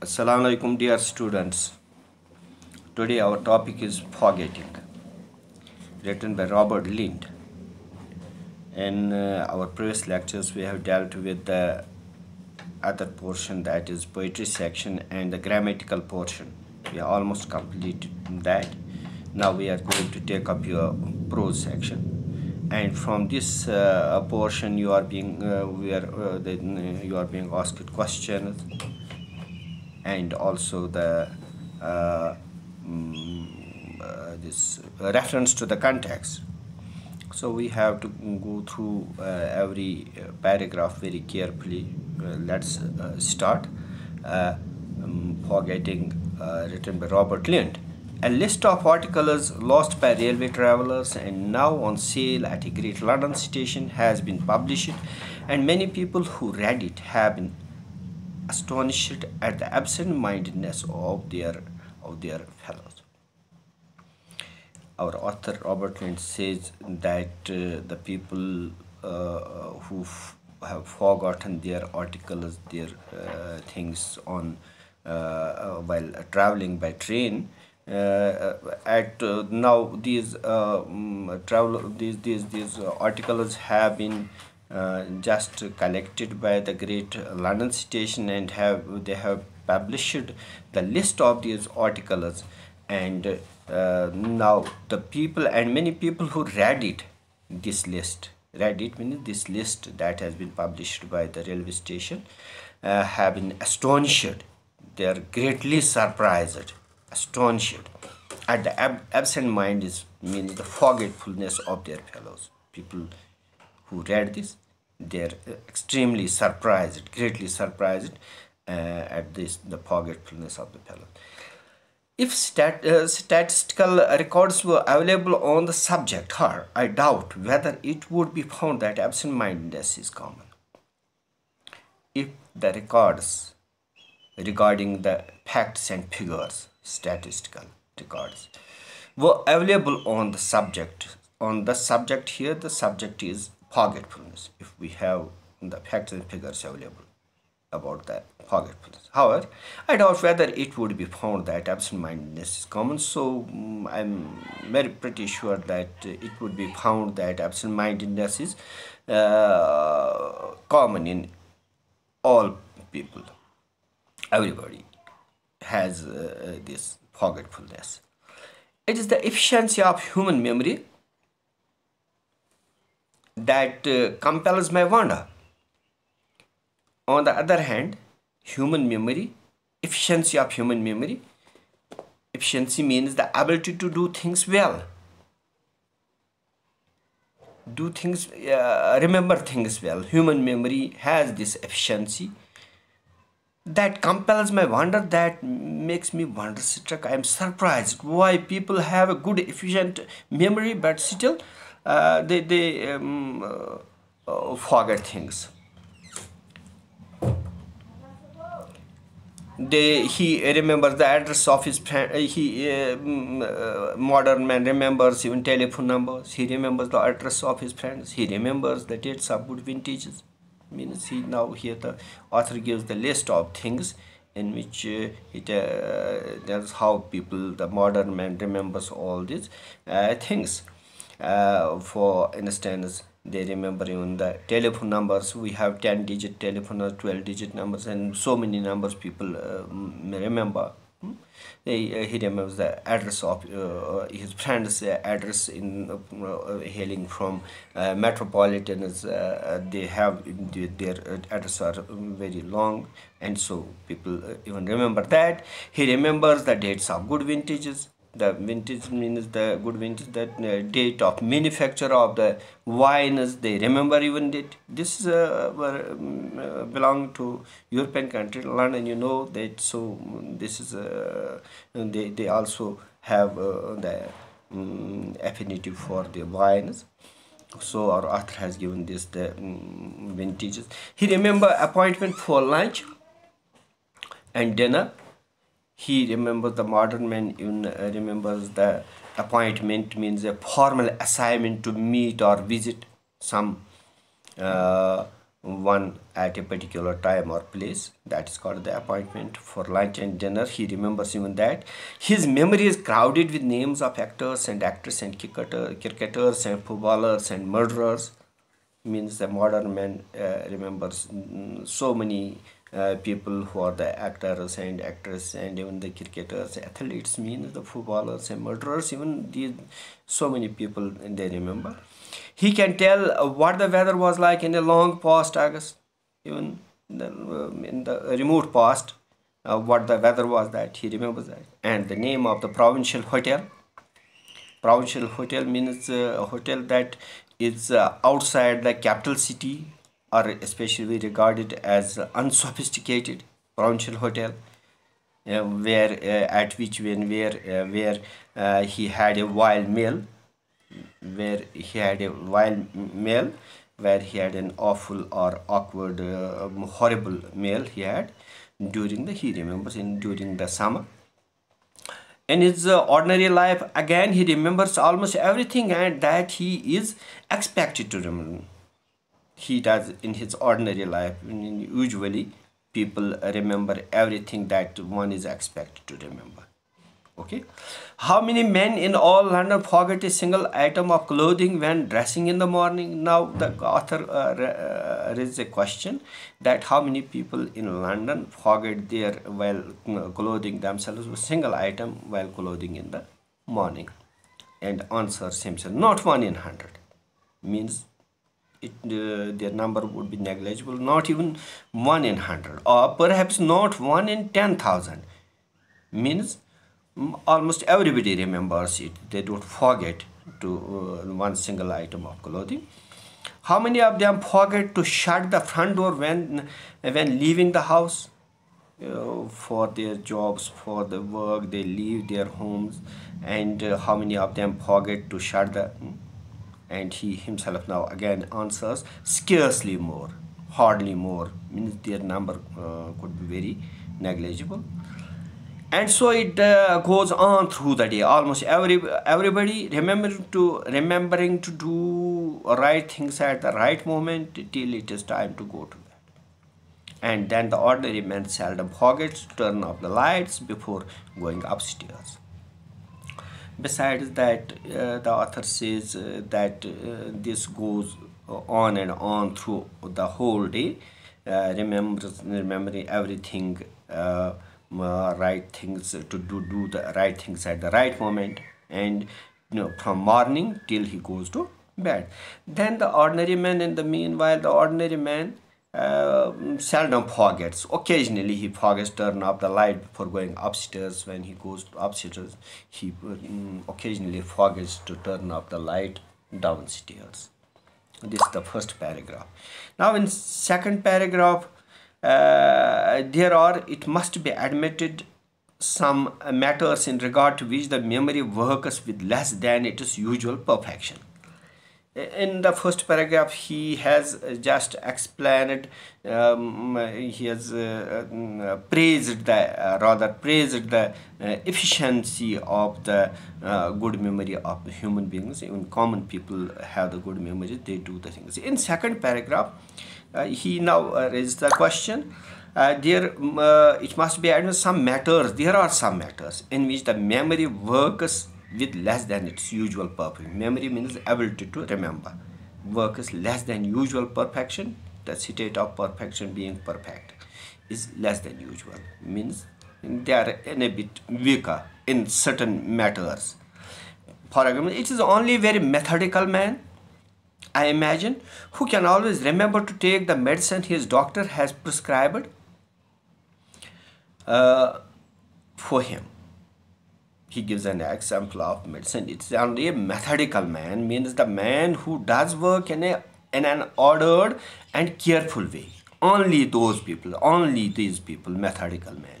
Assalamu alaikum, dear students. Today our topic is Forgetting, written by Robert Lind. In our previous lectures, we have dealt with the other portion, that is poetry section, and the grammatical portion. We are almost completed that. Now we are going to take up your prose section, and from this portion you are being you are being asked questions, and also the uh, this reference to the context. So we have to go through every paragraph very carefully. Let's start. Forgetting, written by Robert Lind. A list of articles lost by railway travelers and now on sale at a great London station has been published, and many people who read it have been astonished at the absent-mindedness of their fellows. Our author Robert Lind says that the people who have forgotten their articles, their things on while traveling by train. At now these travel these articles have been just collected by the great London station, and they have published the list of these articles, and now the people and many people who read it means this list that has been published by the railway station have been astonished. They are greatly surprised, astonished at the absent mind is means the forgetfulness of their fellows. People who read this, they are extremely surprised, greatly surprised at this the forgetfulness of the fellows. If statistical records were available on the subject, I doubt whether it would be found that absent-mindedness is common. If the records regarding the facts and figures, statistical records, were available on the subject here, the subject is forgetfulness. If we have the facts and figures available about the forgetfulness. However, I doubt whether it would be found that absent-mindedness is common. So I'm very pretty sure that it would be found that absent-mindedness is common in all people. Everybody has this forgetfulness. It is the efficiency of human memory that compels my wonder. On the other hand, efficiency of human memory, efficiency means the ability to do things well, remember things well. Human memory has this efficiency that compels my wonder, that makes me wonder struck. I am surprised why people have a good efficient memory, but still they forget things. He remembers the address of his friend. Modern man remembers even telephone numbers. He remembers the address of his friends. He remembers the dates of good vintages. Means here the author gives the list of things in which that's how people, the modern man, remembers all these things. For instance, they remember even the telephone numbers. We have 10-digit telephone or 12-digit numbers, and so many numbers people remember. He remembers the address of his friend's address in hailing from metropolitans. They have their address are very long, and so people even remember that. He remembers the dates of good vintages. The vintage means the good vintage, that date of manufacture of the wines. They remember even that this belong to European country, London, that. So this is they also have the affinity for the wines. So our author has given this the vintages. He remember appointment for lunch and dinner. He remembers, the modern man even remembers the appointment means a formal assignment to meet or visit some one at a particular time or place. That is called the appointment. For lunch and dinner, he remembers even that. His memory is crowded with names of actors and actresses and cricketers and footballers and murderers. Means the modern man remembers so many people who are the actors and actresses and even the cricketers, athletes, means the footballers and murderers, even these so many people they remember. He can tell what the weather was like in a long past August, even in the remote past, what the weather was, that he remembers that. And the name of the provincial hotel. Provincial hotel means a hotel that is outside the capital city, or especially regarded as unsophisticated. Provincial hotel, where at which when where he had a wild male, where he had a wild male, where he had an awful or awkward, horrible male he had during the, he remembers, in during the summer. In his ordinary life, again he remembers almost everything, and that he is expected to remember. He does in his ordinary life. Usually people remember everything that one is expected to remember. Okay. How many men in all London forget a single item of clothing when dressing in the morning? Now the author raises a question that how many people in London forget their, while clothing themselves with single item while clothing in the morning, and answers himself not 1 in 100. Means it, their number would be negligible, not even 1 in 100, or perhaps not 1 in 10,000. Means almost everybody remembers it. They don't forget to one single item of clothing. How many of them forget to shut the front door when leaving the house? For their jobs, for the work, they leave their homes, and how many of them forget to shut the, and he himself now again answers scarcely more, hardly more. Means their number could be very negligible. And so it goes on through the day. Almost everybody remembering to do right things at the right moment till it is time to go to bed. And then the ordinary man seldom forgets to turn off the lights before going upstairs. Besides that, the author says that this goes on and on through the whole day, remembering everything, right things to do the right things at the right moment, and from morning till he goes to bed. Then the ordinary man, in the meanwhile, the ordinary man seldom forgets. Occasionally he forgets to turn off the light before going upstairs. When he goes upstairs, he occasionally forgets to turn off the light downstairs. This is the first paragraph. Now in second paragraph, it must be admitted, some matters in regard to which the memory works with less than its usual perfection. In the first paragraph, he has just explained, he has praised the efficiency of the good memory of human beings. Even common people have the good memory, they do the things. In second paragraph, he now raises the question, it must be added some matters, there are some matters in which the memory works with less than its usual perfection. Memory means ability to remember. Work is less than usual perfection. The state of perfection, being perfect, is less than usual. Means they are in a bit weaker in certain matters. For example, it is only very methodical man, I imagine, who can always remember to take the medicine his doctor has prescribed for him. He gives an example of medicine. It's only a methodical man, means the man who does work in an ordered and careful way. Only those people, only these people, methodical man,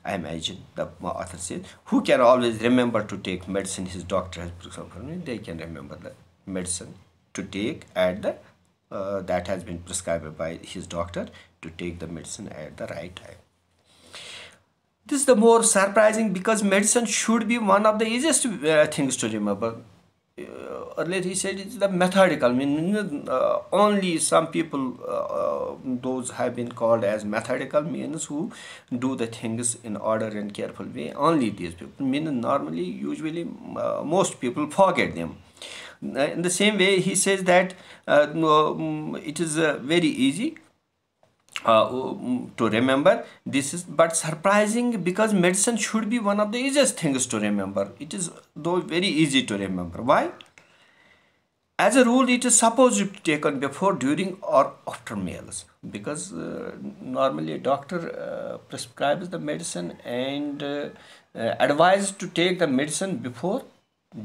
I imagine, the author says, who can always remember to take medicine his doctor has prescribed. They can remember the medicine to take at the that has been prescribed by his doctor, to take the medicine at the right time. This is the more surprising because medicine should be one of the easiest things to remember. earlier he said it's the methodical, meaning only some people, those have been called as methodical, means who do the things in order and careful way. Only these people, meaning normally, usually, most people forget them. In the same way, he says that no, it is very easy to remember. This is but surprising, because medicine should be one of the easiest things to remember. It is though very easy to remember. Why? As a rule, it is supposed to be taken before, during, or after meals, because normally a doctor prescribes the medicine and advised to take the medicine before,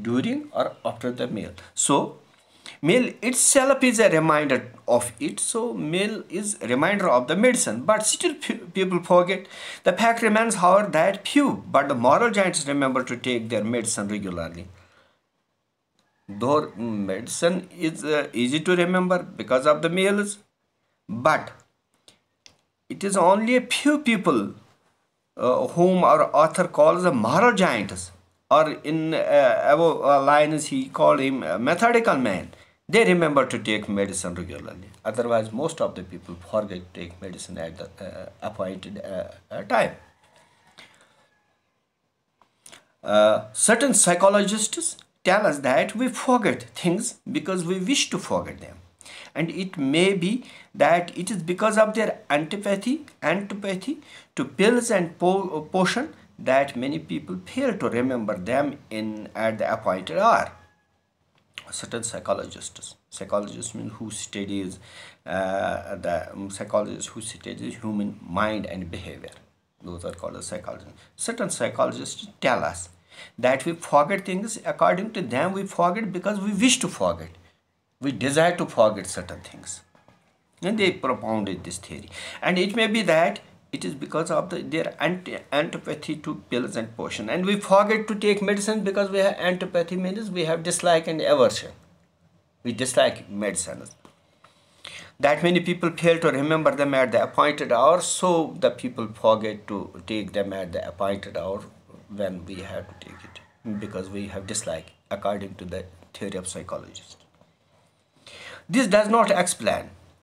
during, or after the meal. So meal itself is a reminder of it. So meal is a reminder of the medicine, but still people forget. The fact remains, however, that few, but the moral giants, remember to take their medicine regularly. Though medicine is easy to remember because of the meals, but it is only a few people whom our author calls the moral giants, or in above lines he called him a methodical man. They remember to take medicine regularly. Otherwise, most of the people forget to take medicine at the appointed time. Certain psychologists tell us that we forget things because we wish to forget them. And it may be that it is because of their antipathy to pills and potion that many people fail to remember them in at the appointed hour. Certain psychologists mean who studies the psychologists who studies human mind and behavior. Those are called as psychologists. Certain psychologists tell us that we forget things. According to them, we forget because we wish to forget. We desire to forget certain things. And they propounded this theory. And it may be that it is because of their antipathy to pills and potion. And we forget to take medicine because we have antipathy, means we have dislike and aversion. We dislike medicines. That many people fail to remember them at the appointed hour, so the people forget to take them at the appointed hour when we have to take it, because we have dislike, according to the theory of psychologists. This does not explain